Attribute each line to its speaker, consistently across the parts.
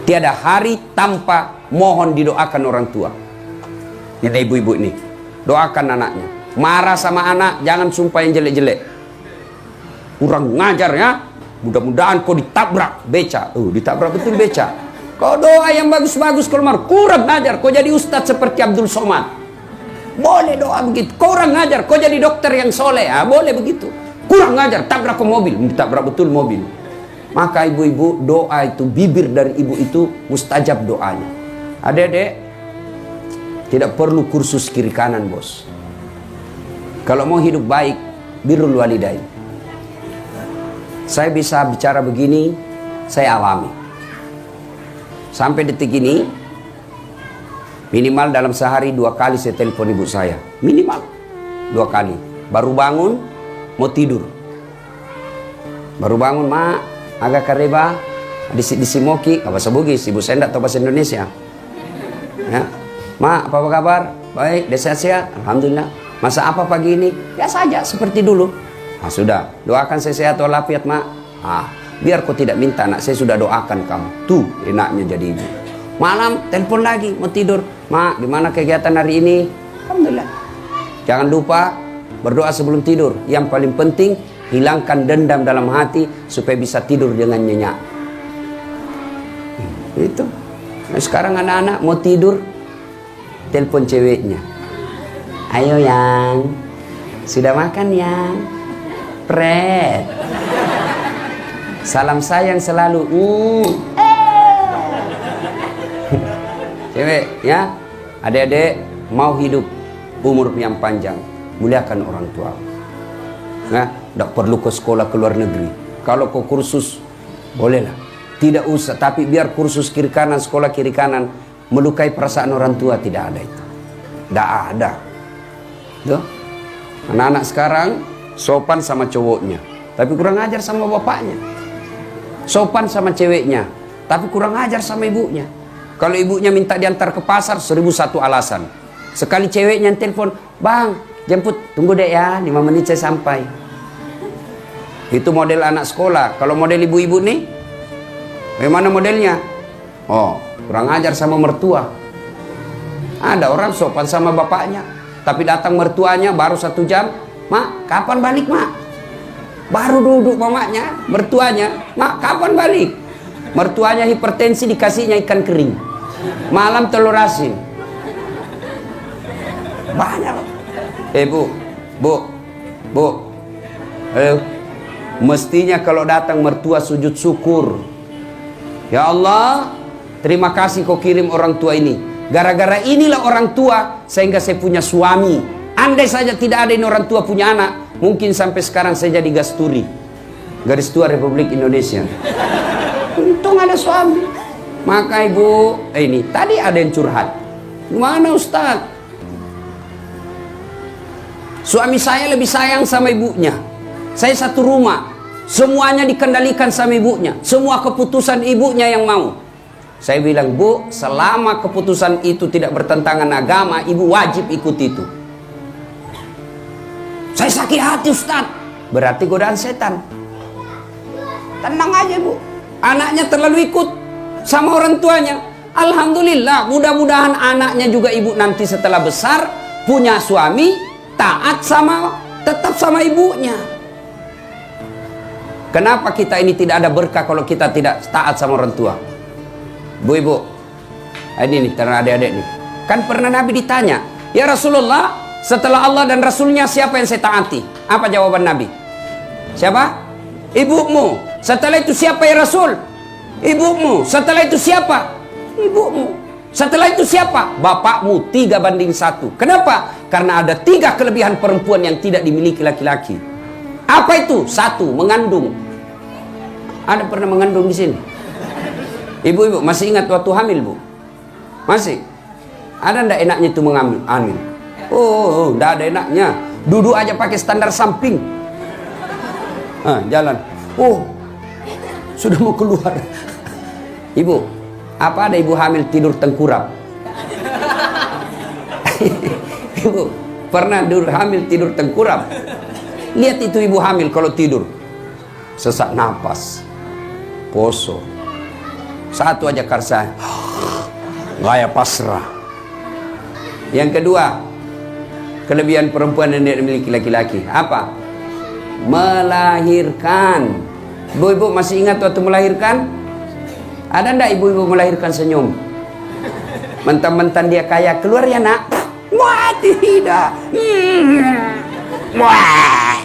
Speaker 1: Tiada hari tanpa mohon didoakan orang tua. Ini ibu-ibu ini, doakan anaknya. Marah sama anak, jangan sumpah yang jelek-jelek. Kurang ngajar ya. Mudah-mudahan kau ditabrak beca. Ditabrak betul beca. Kau doa yang bagus-bagus kalau marah. Kurang ngajar, kau jadi ustadz seperti Abdul Somad. Boleh doa begitu. Kurang ngajar, kau jadi dokter yang soleh. Boleh begitu. Kurang ngajar, tabrak ke mobil. Ditabrak betul mobil. Maka ibu-ibu, doa itu, bibir dari ibu itu mustajab doanya. Adik-adik, tidak perlu kursus kiri kanan, bos. Kalau mau hidup baik, birrul walidain. Saya bisa bicara begini, saya alami. Sampai detik ini, minimal dalam sehari 2 kali saya telepon ibu saya. Minimal 2 kali. Baru bangun, mau tidur. Baru bangun, mak, agak kareba, disimoki, apa bahasa Bugis, ibu saya tidak tahu bahasa Indonesia. Ya. Mak, apa kabar? Baik, sehat-sehat? Alhamdulillah. Masa apa pagi ini? Biasa saja, seperti dulu. Sudah, doakan saya sehat walafiat, mak. Biar kau tidak minta, anak saya sudah doakan kamu. Tuh, enaknya jadi ibu. Malam, telepon lagi, mau tidur. Mak, gimana kegiatan hari ini? Alhamdulillah. Jangan lupa berdoa sebelum tidur. Yang paling penting, hilangkan dendam dalam hati supaya bisa tidur dengan nyenyak. Itu. Nah, sekarang anak-anak mau tidur, telepon ceweknya. Ayo yang, sudah makan yang? Pret. Salam sayang selalu. Cewek ya, adik-adik mau hidup umur yang panjang, muliakan orang tua. Nah, tidak perlu ke sekolah ke luar negeri. Kalau ke kursus, bolehlah. Tidak usah, tapi biar kursus kiri kanan, sekolah kiri kanan, melukai perasaan orang tua, tidak ada itu. Tidak ada. Tuh. Anak-anak sekarang sopan sama cowoknya, tapi kurang ajar sama bapaknya. Sopan sama ceweknya, tapi kurang ajar sama ibunya. Kalau ibunya minta diantar ke pasar, 1001 alasan. Sekali ceweknya yang telepon, bang, jemput, tunggu deh ya, 5 menit saya sampai. Itu model anak sekolah. Kalau model ibu-ibu nih, bagaimana modelnya? Kurang ajar sama mertua. Ada orang sopan sama bapaknya, tapi datang mertuanya baru 1 jam. Mak, kapan balik, mak? Baru duduk mamanya, mertuanya. Mak, kapan balik? Mertuanya hipertensi, dikasihnya ikan kering. Malam telur asin. Banyak. Bu. Ayo. Mestinya kalau datang mertua sujud syukur. Ya Allah, terima kasih kau kirim orang tua ini. Gara-gara inilah orang tua sehingga saya punya suami. Andai saja tidak ada ini orang tua punya anak, mungkin sampai sekarang saya jadi gasturi, garis tua Republik Indonesia. Untung ada suami. Maka ibu, ini tadi ada yang curhat. Gimana Ustaz? Suami saya lebih sayang sama ibunya. Saya satu rumah, semuanya dikendalikan sama ibunya. Semua keputusan ibunya yang mau. Saya bilang, Bu, selama keputusan itu tidak bertentangan agama, ibu wajib ikut itu. Saya sakit hati Ustaz. Berarti godaan setan. Tenang aja Bu. Anaknya terlalu ikut sama orang tuanya. Alhamdulillah, mudah-mudahan anaknya juga ibu nanti setelah besar punya suami, taat tetap sama ibunya. Kenapa kita ini tidak ada berkah kalau kita tidak taat sama orang tua? Bu, ibu, ini nih, karena adik-adik nih. Kan pernah Nabi ditanya, ya Rasulullah, setelah Allah dan Rasulnya siapa yang saya taati? Apa jawaban Nabi? Siapa? Ibumu. Setelah itu siapa ya Rasul? Ibumu. Setelah itu siapa? Ibumu. Setelah itu siapa? Bapakmu. 3:1. Kenapa? Karena ada 3 kelebihan perempuan yang tidak dimiliki laki-laki. Apa itu? 1, mengandung. Ada pernah mengandung di sini? Ibu-ibu masih ingat waktu hamil, Bu? Masih? Ada ndak enaknya itu mengambil hamil? Ndak ada enaknya. Duduk aja pakai standar samping. Jalan. Sudah mau keluar. Ibu, apa ada ibu hamil tidur tengkurap? Ibu, pernah hamil tidur tengkurap? Lihat itu ibu hamil kalau tidur. Sesak napas. Poso. Satu aja karsa, gaya pasrah. Yang kedua, kelebihan perempuan yang tidak dimiliki laki-laki apa? Melahirkan. Ibu-ibu masih ingat waktu melahirkan? Ada ndak ibu-ibu melahirkan senyum? Mentang-mentang dia kaya, keluar ya nak? Wah, tidak. Wah.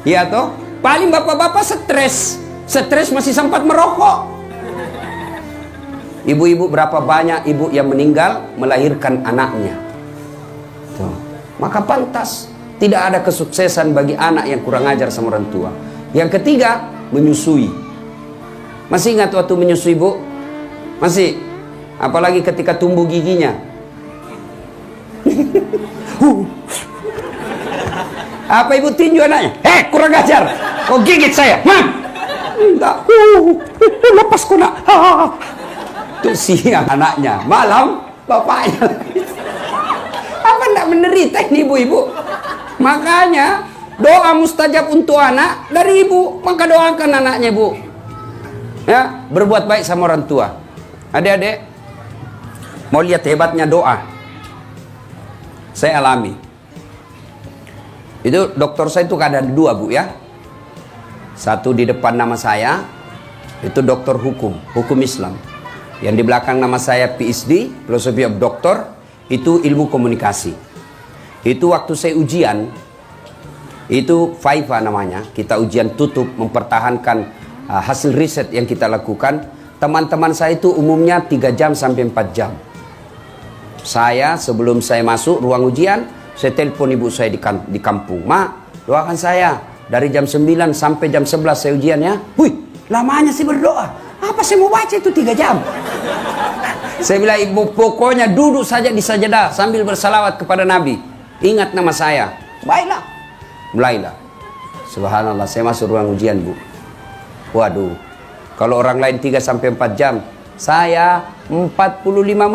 Speaker 1: Iya toh? Paling bapak-bapak stres. Stres masih sempat merokok. Ibu-ibu berapa banyak ibu yang meninggal melahirkan anaknya. Tuh. Maka pantas tidak ada kesuksesan bagi anak yang kurang ajar sama orang tua. Yang ketiga, menyusui. Masih ingat waktu menyusui, Bu? Masih? Apalagi ketika tumbuh giginya. Apa ibu tinju anaknya? Kurang ajar. Kau gigit saya. Enggak. Lepas kau nak. Itu siang anaknya, malam bapaknya. Apa enggak menderita ini ibu-ibu? Makanya doa mustajab untuk anak dari ibu. Maka doakan anaknya, Bu. Ya, berbuat baik sama orang tua. Adik-adik, mau lihat hebatnya doa? Saya alami. Itu dokter saya itu ada dua, Bu, ya. Satu di depan nama saya, itu dokter hukum Islam. Yang di belakang nama saya PhD, Philosophy of Doctor, itu ilmu komunikasi. Itu waktu saya ujian, itu FIVA namanya, kita ujian tutup mempertahankan hasil riset yang kita lakukan. Teman-teman saya itu umumnya 3 jam sampai 4 jam. Saya sebelum saya masuk ruang ujian, saya telepon ibu saya di kampung. Ma, doakan saya dari jam 9 sampai jam 11 saya ujian ya. Wih, lamanya sih berdoa. Apa saya mau baca itu 3 jam? Saya bilang, ibu pokoknya duduk saja di sajadah sambil bersalawat kepada Nabi. Ingat nama saya. Baiklah. Mulailah. Subhanallah, saya masuk ruang ujian, Bu. Waduh, kalau orang lain 3 sampai 4 jam, saya 45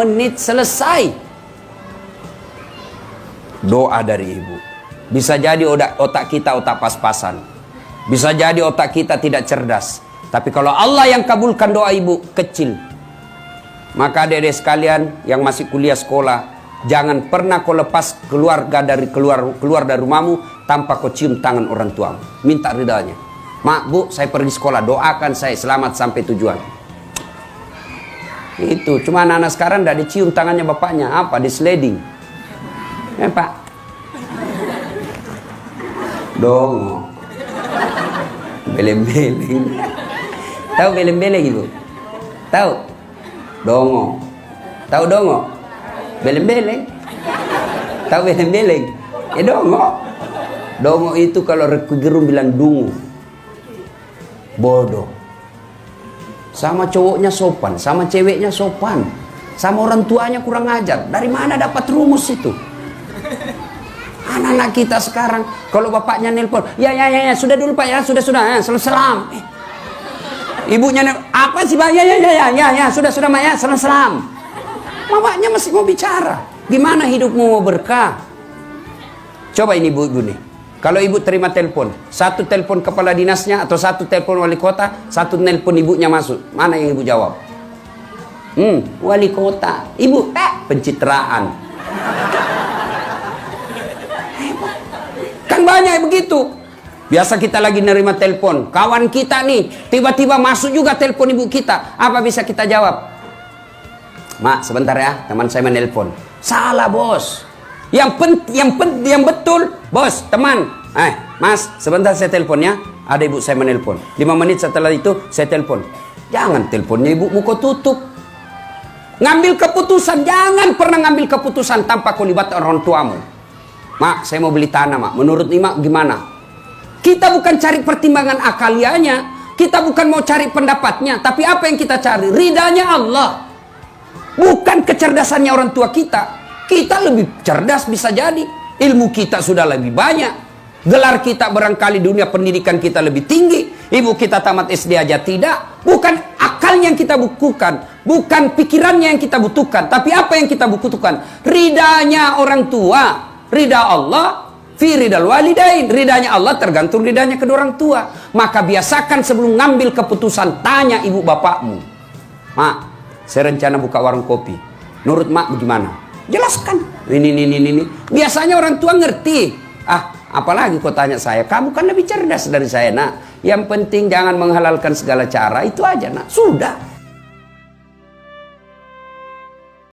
Speaker 1: menit selesai. Doa dari ibu. Bisa jadi otak kita otak pas-pasan. Bisa jadi otak kita tidak cerdas. Tapi kalau Allah yang kabulkan doa ibu, kecil. Maka adik-adik sekalian yang masih kuliah sekolah, jangan pernah kau lepas keluar dari rumahmu tanpa kau cium tangan orang tuamu. Minta ridanya. Mak, Bu, saya pergi sekolah, doakan saya selamat sampai tujuan. Itu, cuma anak-anak sekarang tidak dicium tangannya bapaknya. Apa? Di sliding. Pak. Dongo. Beleng-beleng. Tahu beleng-beleng ibu? Tahu? Dongo. Tahu dongo? Beleng-beleng. Tahu beleng-beleng? Ya dongo. Dongo itu kalau Rocky Gerung bilang dungu. Bodoh. Sama cowoknya sopan, sama ceweknya sopan, sama orang tuanya kurang ajar. Dari mana dapat rumus itu? Anak-anak kita sekarang, kalau bapaknya nelpon, ya, sudah dulu Pak ya, sudah, ya, salam. Ibunya apa sih Pak? Ya, sudah Mak ya, salam. Bapaknya masih mau bicara. Gimana hidupmu mau berkah? Coba ini ibu-ibu nih. Kalau ibu terima telepon, satu telepon kepala dinasnya atau satu telepon wali kota, satu telepon ibunya masuk. Mana yang ibu jawab? Wali kota. Ibu, pencitraan. Kan banyak begitu. Biasa kita lagi nerima telepon, kawan kita nih, tiba-tiba masuk juga telepon ibu kita. Apa bisa kita jawab? Mak, sebentar ya, teman saya menelpon. Salah, bos. Yang betul, bos, teman. Mas, sebentar saya telepon ya. Ada ibu saya menelpon. 5 menit setelah itu saya telepon. Jangan teleponnya ibumu kau tutup. Ngambil keputusan, jangan pernah ngambil keputusan tanpa kau libat orang tuamu. Mak, saya mau beli tanah, Mak. Menurut Mak gimana? Kita bukan cari pertimbangan akalianya, kita bukan mau cari pendapatnya, tapi apa yang kita cari? Ridhanya Allah. Bukan kecerdasannya orang tua kita. Kita lebih cerdas bisa jadi. Ilmu kita sudah lebih banyak. Gelar kita barangkali dunia pendidikan kita lebih tinggi. Ibu kita tamat SD aja tidak. Bukan akalnya yang kita butuhkan, bukan pikirannya yang kita butuhkan, tapi apa yang kita butuhkan? Ridhanya orang tua. Ridha Allah fi ridal walidain. Ridhanya Allah tergantung ridhanya kedua orang tua. Maka biasakan sebelum ngambil keputusan, tanya ibu bapakmu. Mak, saya rencana buka warung kopi. Menurut mak bagaimana? Jelaskan. Ini. Biasanya orang tua ngerti. Apalagi kau tanya saya. Kamu kan lebih cerdas dari saya, nak. Yang penting jangan menghalalkan segala cara. Itu aja, nak. Sudah.